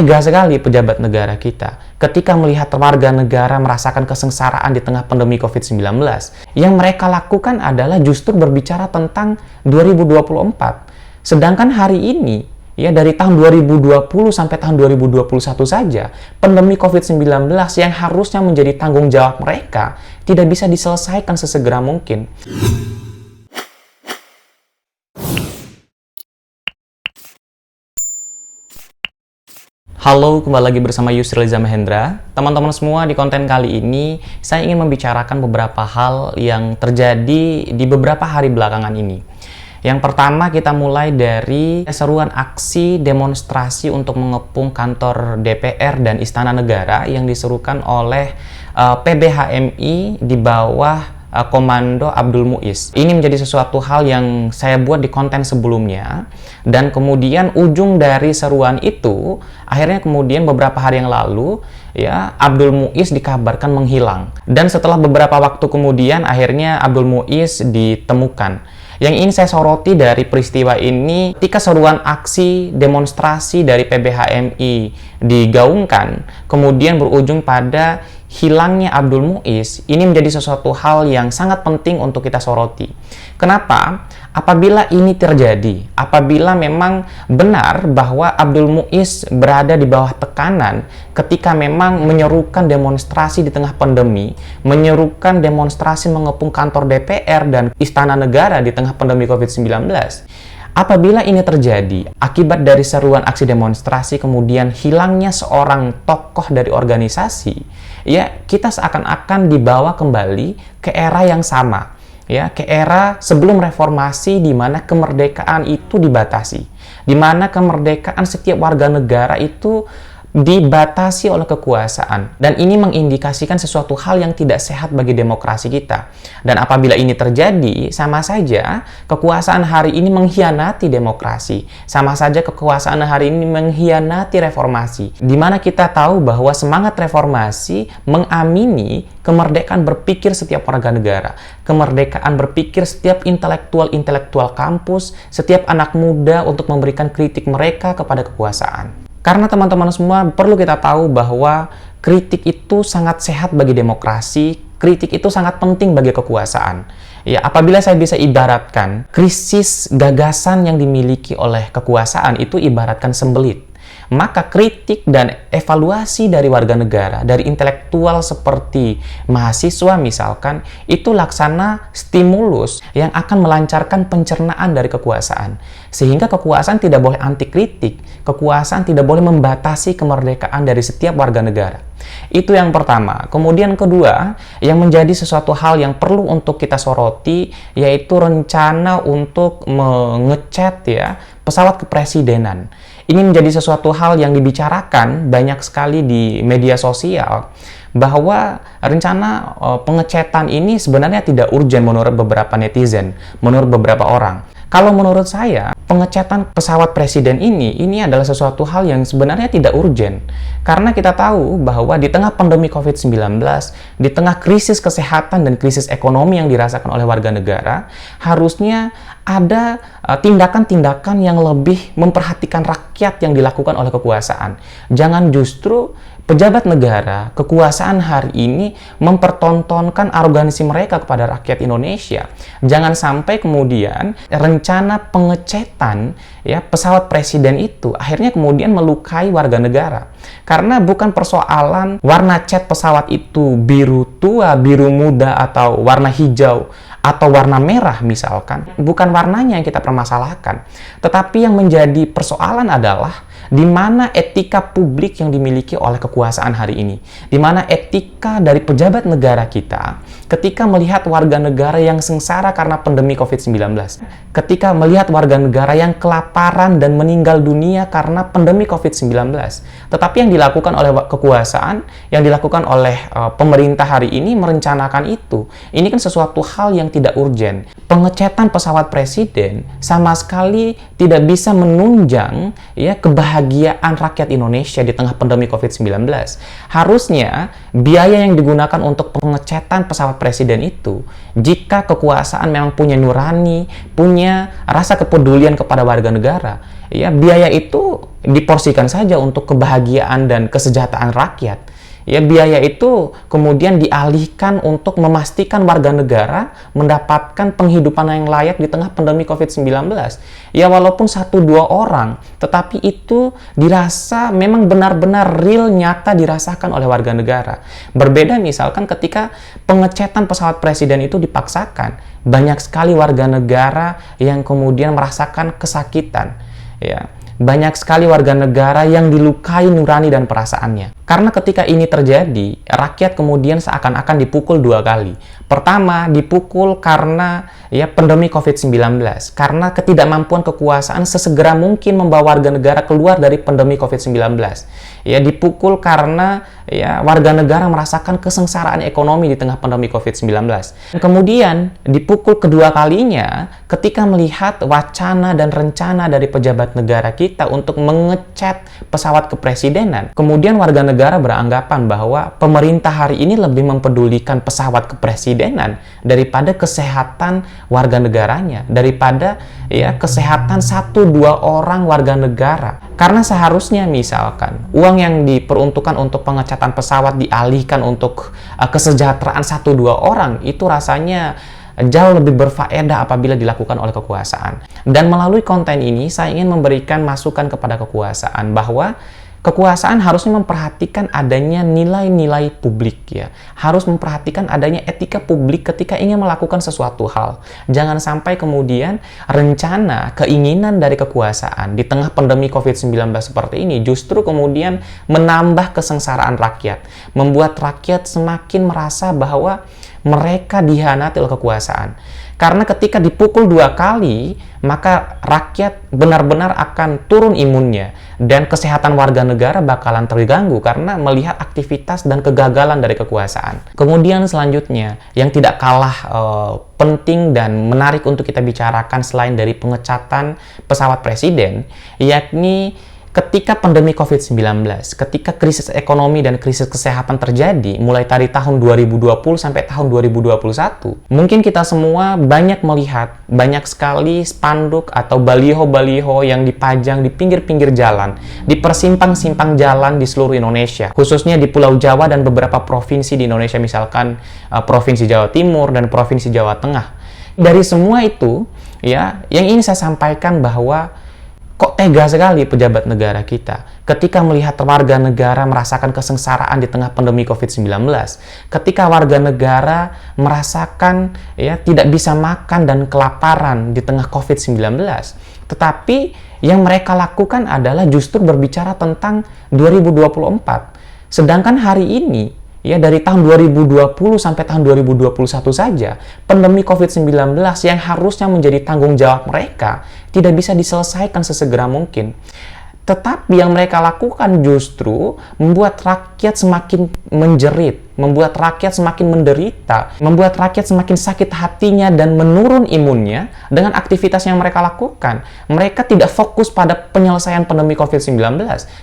tega sekali pejabat negara kita ketika melihat warga negara merasakan kesengsaraan di tengah pandemi COVID-19. Yang mereka lakukan adalah justru berbicara tentang 2024. Sedangkan hari ini, ya dari tahun 2020 sampai tahun 2021 saja, pandemi COVID-19 yang harusnya menjadi tanggung jawab mereka tidak bisa diselesaikan sesegera mungkin. Halo, kembali lagi bersama Yusril Iza Mahendra. Teman-teman semua, di konten kali ini saya ingin membicarakan beberapa hal yang terjadi di beberapa hari belakangan ini. Yang pertama, kita mulai dari seruan aksi demonstrasi untuk mengepung kantor DPR dan Istana Negara yang diserukan oleh PBHMI di bawah Komando Abdul Muiz. Ini menjadi sesuatu hal yang saya buat di konten sebelumnya, dan kemudian ujung dari seruan itu akhirnya kemudian beberapa hari yang lalu ya Abdul Muiz dikabarkan menghilang, dan setelah beberapa waktu kemudian akhirnya Abdul Muiz ditemukan. Yang ingin saya soroti dari peristiwa ini, ketika seruan aksi demonstrasi dari PBHMI digaungkan, kemudian berujung pada hilangnya Abdul Muiz, ini menjadi sesuatu hal yang sangat penting untuk kita soroti. Kenapa? Apabila ini terjadi, apabila memang benar bahwa Abdul Muiz berada di bawah tekanan ketika memang menyerukan demonstrasi di tengah pandemi, menyerukan demonstrasi mengepung kantor DPR dan Istana Negara di tengah pandemi COVID-19, apabila ini terjadi akibat dari seruan aksi demonstrasi kemudian hilangnya seorang tokoh dari organisasi, ya kita seakan-akan dibawa kembali ke era yang sama. Ya, ke era sebelum reformasi di mana kemerdekaan itu dibatasi, di mana kemerdekaan setiap warga negara itu dibatasi oleh kekuasaan, dan ini mengindikasikan sesuatu hal yang tidak sehat bagi demokrasi kita. Dan apabila ini terjadi, sama saja kekuasaan hari ini mengkhianati demokrasi, sama saja kekuasaan hari ini mengkhianati reformasi, di mana kita tahu bahwa semangat reformasi mengamini kemerdekaan berpikir setiap warga negara, kemerdekaan berpikir setiap intelektual kampus, setiap anak muda untuk memberikan kritik mereka kepada kekuasaan. Karena teman-teman semua perlu kita tahu bahwa kritik itu sangat sehat bagi demokrasi, kritik itu sangat penting bagi kekuasaan. Ya, apabila saya bisa ibaratkan, krisis gagasan yang dimiliki oleh kekuasaan itu ibaratkan sembelit. Maka kritik dan evaluasi dari warga negara, dari intelektual seperti mahasiswa misalkan, itu laksana stimulus yang akan melancarkan pencernaan dari kekuasaan. Sehingga kekuasaan tidak boleh anti kritik, kekuasaan tidak boleh membatasi kemerdekaan dari setiap warga negara. Itu yang pertama. Kemudian kedua, yang menjadi sesuatu hal yang perlu untuk kita soroti, yaitu rencana untuk mengechat ya pesawat kepresidenan. Ini menjadi sesuatu hal yang dibicarakan banyak sekali di media sosial, bahwa rencana pengecetan ini sebenarnya tidak urgent menurut beberapa netizen, menurut beberapa orang. Kalau menurut saya, pengecetan pesawat presiden ini adalah sesuatu hal yang sebenarnya tidak urgent. Karena kita tahu bahwa di tengah pandemi COVID-19, di tengah krisis kesehatan dan krisis ekonomi yang dirasakan oleh warga negara, harusnya ada tindakan-tindakan yang lebih memperhatikan rakyat yang dilakukan oleh kekuasaan. Jangan justru pejabat negara, kekuasaan hari ini mempertontonkan arogansi mereka kepada rakyat Indonesia. Jangan sampai kemudian rencana pengecetan ya pesawat presiden itu akhirnya kemudian melukai warga negara. Karena bukan persoalan warna cat pesawat itu biru tua, biru muda, atau warna hijau, atau warna merah misalkan. Bukan warnanya yang kita permasalahkan. Tetapi yang menjadi persoalan adalah di mana etika publik yang dimiliki oleh kekuasaan hari ini, di mana etika dari pejabat negara kita ketika melihat warga negara yang sengsara karena pandemi COVID-19, ketika melihat warga negara yang kelaparan dan meninggal dunia karena pandemi COVID-19, tetapi yang dilakukan oleh kekuasaan, yang dilakukan oleh pemerintah hari ini merencanakan itu. Ini kan sesuatu hal yang tidak urgent. Pengecetan pesawat presiden sama sekali tidak bisa menunjang ya kebahagiaan rakyat Indonesia di tengah pandemi COVID-19. Harusnya biaya yang digunakan untuk pengecetan pesawat presiden itu, jika kekuasaan memang punya nurani, punya rasa kepedulian kepada warga negara, ya biaya itu diporsikan saja untuk kebahagiaan dan kesejahteraan rakyat. Ya, biaya itu kemudian dialihkan untuk memastikan warga negara mendapatkan penghidupan yang layak di tengah pandemi COVID-19. Ya, walaupun 1-2 orang, tetapi itu dirasa memang benar-benar real, nyata dirasakan oleh warga negara. Berbeda misalkan ketika pengecetan pesawat presiden itu dipaksakan. Banyak sekali warga negara yang kemudian merasakan kesakitan. Ya, banyak sekali warga negara yang dilukai nurani dan perasaannya. Karena ketika ini terjadi, rakyat kemudian seakan-akan dipukul 2 kali. Pertama, dipukul karena pandemi COVID-19, karena ketidakmampuan kekuasaan sesegera mungkin membawa warga negara keluar dari pandemi COVID-19. Ya, dipukul karena warga negara merasakan kesengsaraan ekonomi di tengah pandemi COVID-19. Kemudian dipukul kedua kalinya ketika melihat wacana dan rencana dari pejabat negara kita untuk mengecet pesawat kepresidenan. Kemudian warga negara beranggapan bahwa pemerintah hari ini lebih mempedulikan pesawat kepresidenan daripada kesehatan warga negaranya, daripada kesehatan 1-2 orang warga negara. Karena seharusnya misalkan uang yang diperuntukkan untuk pengecatan pesawat dialihkan untuk kesejahteraan 1-2 orang, itu rasanya jauh lebih berfaedah apabila dilakukan oleh kekuasaan. Dan melalui konten ini saya ingin memberikan masukan kepada kekuasaan bahwa kekuasaan harusnya memperhatikan adanya nilai-nilai publik, ya. Harus memperhatikan adanya etika publik ketika ingin melakukan sesuatu hal. Jangan sampai kemudian rencana, keinginan dari kekuasaan di tengah pandemi COVID-19 seperti ini justru kemudian menambah kesengsaraan rakyat, membuat rakyat semakin merasa bahwa mereka dihianati oleh kekuasaan. Karena ketika dipukul 2 kali, maka rakyat benar-benar akan turun imunnya dan kesehatan warga negara bakalan terganggu karena melihat aktivitas dan kegagalan dari kekuasaan. Kemudian selanjutnya, yang tidak kalah penting dan menarik untuk kita bicarakan selain dari pengecatan pesawat presiden, yakni ketika pandemi COVID-19, ketika krisis ekonomi dan krisis kesehatan terjadi mulai dari tahun 2020 sampai tahun 2021, mungkin kita semua banyak melihat banyak sekali spanduk atau baliho-baliho yang dipajang di pinggir-pinggir jalan, di persimpang-simpang jalan di seluruh Indonesia, khususnya di Pulau Jawa dan beberapa provinsi di Indonesia, misalkan Provinsi Jawa Timur dan Provinsi Jawa Tengah. Dari semua itu, yang ingin saya sampaikan bahwa kok tega sekali pejabat negara kita ketika melihat warga negara merasakan kesengsaraan di tengah pandemi COVID-19, ketika warga negara merasakan tidak bisa makan dan kelaparan di tengah COVID-19, tetapi yang mereka lakukan adalah justru berbicara tentang 2024. Sedangkan hari ini, dari tahun 2020 sampai tahun 2021 saja, pandemi COVID-19 yang harusnya menjadi tanggung jawab mereka tidak bisa diselesaikan sesegera mungkin. Tetapi yang mereka lakukan justru membuat rakyat semakin menjerit, membuat rakyat semakin menderita, membuat rakyat semakin sakit hatinya dan menurun imunnya dengan aktivitas yang mereka lakukan. Mereka tidak fokus pada penyelesaian pandemi COVID-19.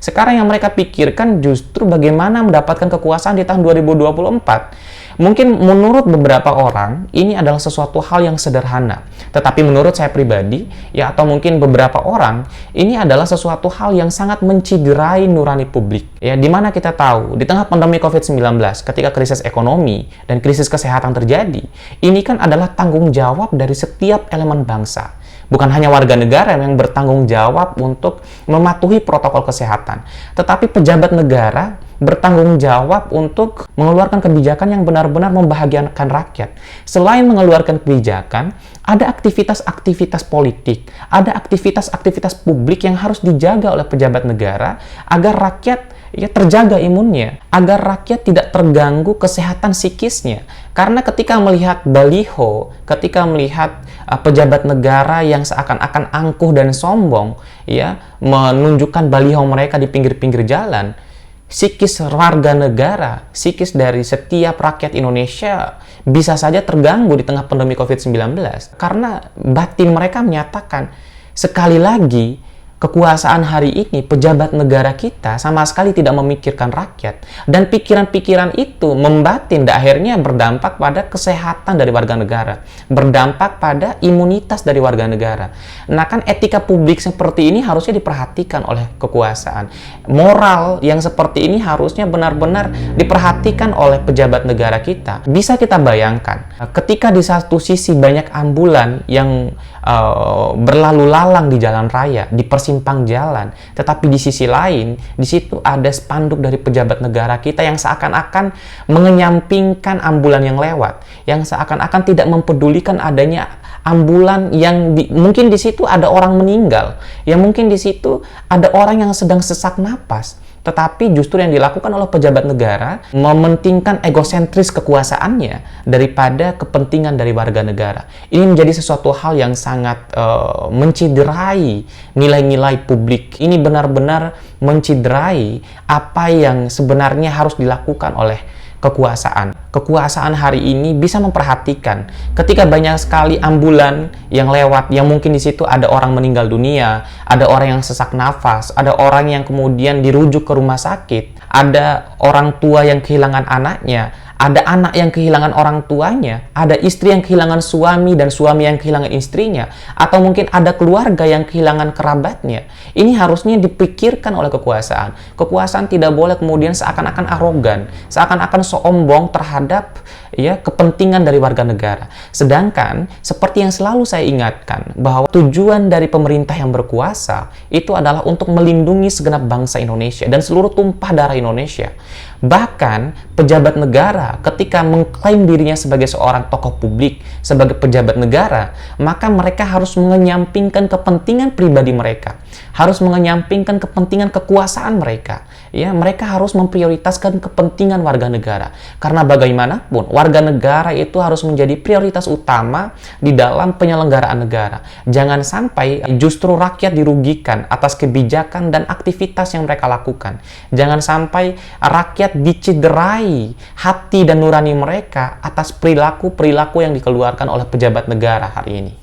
Sekarang yang mereka pikirkan justru bagaimana mendapatkan kekuasaan di tahun 2024. Mungkin menurut beberapa orang, ini adalah sesuatu hal yang sederhana. Tetapi menurut saya pribadi, atau mungkin beberapa orang, ini adalah sesuatu hal yang sangat menciderai nurani publik. Di mana kita tahu, di tengah pandemi COVID-19, ketika krisis ekonomi dan krisis kesehatan terjadi, ini kan adalah tanggung jawab dari setiap elemen bangsa. Bukan hanya warga negara yang bertanggung jawab untuk mematuhi protokol kesehatan, tetapi pejabat negara bertanggung jawab untuk mengeluarkan kebijakan yang benar-benar membahagiakan rakyat. Selain mengeluarkan kebijakan, ada aktivitas-aktivitas politik, ada aktivitas-aktivitas publik yang harus dijaga oleh pejabat negara agar rakyat terjaga imunnya, agar rakyat tidak terganggu kesehatan psikisnya. Karena ketika melihat baliho, ketika melihat pejabat negara yang seakan-akan angkuh dan sombong, menunjukkan baliho mereka di pinggir-pinggir jalan, psikis warga negara, psikis dari setiap rakyat Indonesia bisa saja terganggu di tengah pandemi COVID-19. Karena batin mereka menyatakan, sekali lagi, kekuasaan hari ini, pejabat negara kita sama sekali tidak memikirkan rakyat. Dan pikiran-pikiran itu membatin dan akhirnya berdampak pada kesehatan dari warga negara. Berdampak pada imunitas dari warga negara. Nah kan etika publik seperti ini harusnya diperhatikan oleh kekuasaan. Moral yang seperti ini harusnya benar-benar diperhatikan oleh pejabat negara kita. Bisa kita bayangkan, ketika di satu sisi banyak ambulan yang berlalu lalang di jalan raya, di persimpang jalan, tetapi di sisi lain, di situ ada spanduk dari pejabat negara kita yang seakan-akan mengenyampingkan ambulan yang lewat, yang seakan-akan tidak mempedulikan adanya ambulan yang mungkin di situ ada orang meninggal, yang mungkin di situ ada orang yang sedang sesak napas. Tetapi justru yang dilakukan oleh pejabat negara mementingkan egosentris kekuasaannya daripada kepentingan dari warga negara. Ini menjadi sesuatu hal yang sangat menciderai nilai-nilai publik. Ini benar-benar menciderai apa yang sebenarnya harus dilakukan oleh kekuasaan. Kekuasaan hari ini bisa memperhatikan ketika banyak sekali ambulan yang lewat, yang mungkin di situ ada orang meninggal dunia, ada orang yang sesak nafas, ada orang yang kemudian dirujuk ke rumah sakit, ada orang tua yang kehilangan anaknya, ada anak yang kehilangan orang tuanya, ada istri yang kehilangan suami dan suami yang kehilangan istrinya, atau mungkin ada keluarga yang kehilangan kerabatnya. Ini harusnya dipikirkan oleh kekuasaan. Kekuasaan tidak boleh kemudian seakan-akan arogan, seakan-akan sombong terhadap kepentingan dari warga negara. Sedangkan seperti yang selalu saya ingatkan bahwa tujuan dari pemerintah yang berkuasa itu adalah untuk melindungi segenap bangsa Indonesia dan seluruh tumpah darah Indonesia. Bahkan pejabat negara ketika mengklaim dirinya sebagai seorang tokoh publik, sebagai pejabat negara, maka mereka harus mengenyampingkan kepentingan pribadi mereka, harus mengenyampingkan kepentingan kekuasaan mereka. Mereka harus memprioritaskan kepentingan warga negara. Karena bagaimanapun warga negara itu harus menjadi prioritas utama di dalam penyelenggaraan negara. Jangan sampai justru rakyat dirugikan atas kebijakan dan aktivitas yang mereka lakukan. Jangan sampai rakyat dicederai hati dan nurani mereka atas perilaku-perilaku yang dikeluarkan oleh pejabat negara hari ini.